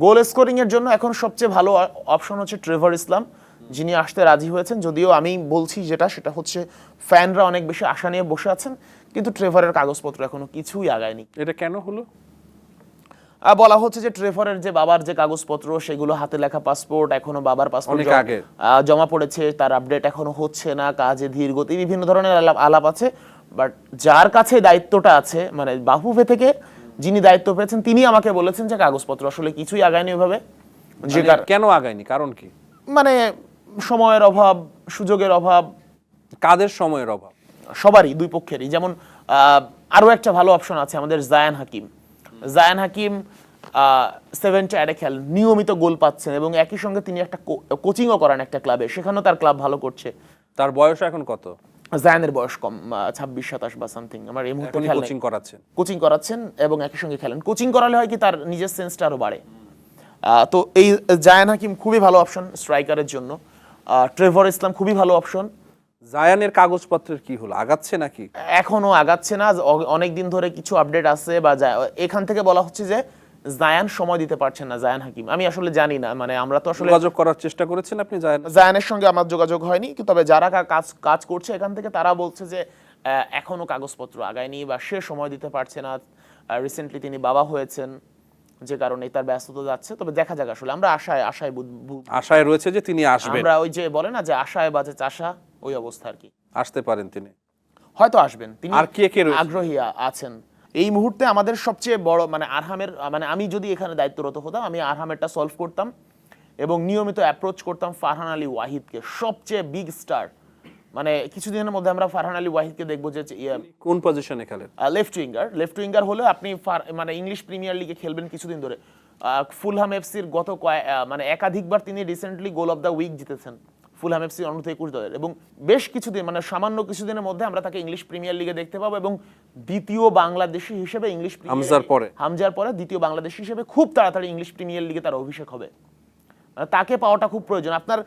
Goal scoring এর জন্য এখন সবচেয়ে ভালো অপশন হচ্ছে ট্রেভার ইসলাম, যিনি আসতে রাজি হয়েছেন। যদিও আমি বলছি সেটা হচ্ছে ফ্যানরা অনেক বেশি আশা নিয়ে বসে আছেন, কিন্তু ট্রেভারের কাগজপত্র এখনো কিছুই আগায়নি। এটা কেন হলো? বলা হচ্ছে যে ট্রেভারের যে বাবার যে কাগজপত্র, সেগুলো হাতে লেখা পাসপোর্ট, এখনো বাবার পাসপোর্ট জমা পড়েছে, তার আপডেট এখনো হচ্ছে না, কাজে ধীর গতি, বিভিন্ন ধরনের আলাপ আছে। বাট যার কাছে দায়িত্বটা আছে, মানে বাফুফে থেকে যিনি দায়িত্ব পেয়েছেন, তিনি আমাকে বলেছেন যে কাগজপত্র আসলে কিছুই আগায়নি ওইভাবে। যে কেন আগায়নি, কারণ কি? মানে সময়ের অভাব, সুযোগের অভাব। কাদের সময়ের অভাব? সবারই, দুই পক্ষেরই। যেমন আরো একটা ভালো অপশন আছে আমাদের জায়ান হাকিম। জায়ান হাকিম 7 খেলেন, নিয়মিত গোল পাচ্ছেন, এবং একই সঙ্গে তিনি একটা কোচিংও করেন একটা ক্লাবে, সেখানেও তার ক্লাব ভালো করছে। তার বয়স এখন কত? জায়ানের বয়স কম, 26-27 বা সামথিং। আমার এই মুহূর্তে কোচিং করাচ্ছেন এবং একই সঙ্গে খেলেন। কোচিং করালে হয় কি, তার নিজের সেন্সটা আরো বাড়ে। তো এই জায়ান হাকিম খুবই ভালো অপশন স্ট্রাইকারের জন্য। ট্রেভার ইসলাম খুবই ভালো অপশন। জায়ানের কাগজপত্রের কি হলো, আগাচ্ছে নাকি? এখনো আগাচ্ছে না, অনেকদিন ধরে কিছু আপডেট আছে, বা এখান থেকে বলা হচ্ছে যে জায়ান সময় দিতে পারছেন না, জায়ান হাকিম। আমি আসলে জানি না, মানে আমরা তো আসলে যোগাযোগ করার চেষ্টা করেছেন আপনি জায়ানের সঙ্গে? আমার যোগাযোগ হয়নি, তবে যারা কাজ করছে এখান থেকে, তারা বলছে যে এখনো কাগজপত্র আগায়নি বা সে সময় দিতে পারছে না। রিসেন্টলি তিনি বাবা হয়েছেন, যে কারণে তার ব্যস্ততা যাচ্ছে। তবে দেখা যাক, আসলে আমরা আশায় রয়েছে যে তিনি আসবেন। আমরা ওই যে বলে না যে আশায় বাজে চাষা, ওই অবস্থা আর কি। আসতে পারেন তিনি, হয়তো আসবেন তিনি। আর কে আগ্রহী আছেন এই মুহূর্তে? আমাদের সবচেয়ে বড় মানে আরহামের, মানে আমি যদি এখানে দায়িত্বরত হতাম, আমি আরহামেরটা সলভ করতাম এবং নিয়মিত অ্যাপ্রোচ করতাম ফারহান আলী ওয়াহিদকে, সবচেয়ে বিগ স্টার। মানে কিছুদিনের মধ্যে আমরা ফারহান আলী ওয়াহিদকে দেখবো যে কোন পজিশনে খেলেন? লেফট উইঙ্গার হলে আপনি মানে ইংলিশ প্রিমিয়ার লিগে খেলবেন কিছুদিন ধরে। ফুলহাম এফসির মানে একাধিকবার তিনি recently goal of the week জিতেছেন ফুলহাম এফসি অনূর্ধ্ব-21 দলের, এবং বেশ কিছুদিন, মানে সামান্য কিছুদিনের মধ্যে আমরা তাকে ইংলিশ প্রিমিয়ার লিগে দেখতে পাবো, এবং দ্বিতীয় বাংলাদেশি হিসেবে ইংলিশ হামজার পরে দ্বিতীয় বাংলাদেশি হিসেবে খুব তাড়াতাড়ি ইংলিশ প্রিমিয়ার লিগে তার অভিষেক হবে। তাকে পাওয়াটা খুব প্রয়োজন। আপনার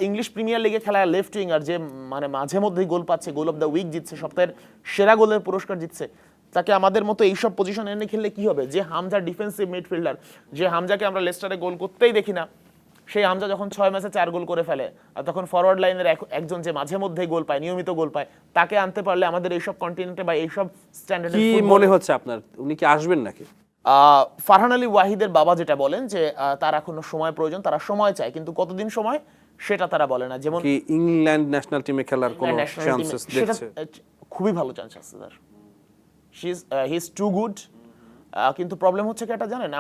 ইংলিশ প্রিমিয়ার লিগে খেলা লেফট উইঙ্গার যে মানে মাঝে মধ্যেই গোল পাচ্ছে, গোল অফ দ্য উইক জিতছে, সপ্তাহের সেরা গোলের পুরস্কার জিতছে, তাকে আমাদের মতো এইসব পজিশন এনে খেললে কি হবে? যে হামজা ডিফেন্সিভ মিডফিল্ডার, যে হামজাকে আমরা লেস্টারে গোল করতেই দেখি না, সেই হামজা যখন 6 ম্যাচে 4 গোল করে ফেলে, আর তখন ফরওয়ার্ড লাইনের একজন যে মাঝে মধ্যেই গোল পায়, নিয়মিত গোল পায়, তাকে আনতে পারলে আমাদের এইসব কন্টিনেন্টে বা এইসব স্ট্যান্ডার্ডে কি মনে হচ্ছে আপনার, উনি কি আসবেন নাকি? ফারহান আলী ওয়াহিদের বাবা যেটা বলেন যে তার এখনো সময় প্রয়োজন, তারা সময় চায়, কিন্তু কতদিন সময় সেটা তারা বলে না। যেমন কি ইংল্যান্ড ন্যাশনাল টিমে খেলার কোনো চান্সেস দেখছে? খুবই ভালো চান্স আছে তার। He is too good. কিন্তু প্রবলেম হচ্ছে কি এটা জানেন,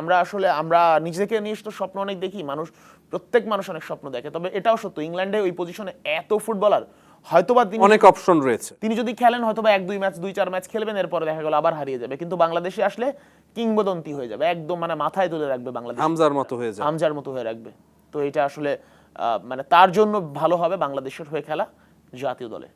আমরা নিজেকে নিয়ে তো স্বপ্ন অনেক দেখি, প্রত্যেক মানুষ অনেক স্বপ্ন দেখে। তবে এটাও সত্য, ইংল্যান্ডে ওই পজিশনে এত ফুটবলার, হয়তোবা অনেক অপশন রয়েছে, তিনি যদি খেলেন হয়তোবা 2-4 ম্যাচ খেলবেন, এরপরে দেখা গেল আবার হারিয়ে যাবে। কিন্তু বাংলাদেশে আসলে কিংবদন্তি হয়ে যাবে, একদম মানে মাথায় তুলে রাখবে বাংলাদেশ, হামজার মতো হয়ে রাখবে। তো এটা আসলে মানে তার জন্য ভালো হবে বাংলাদেশের হয়ে খেলা জাতীয় দলে।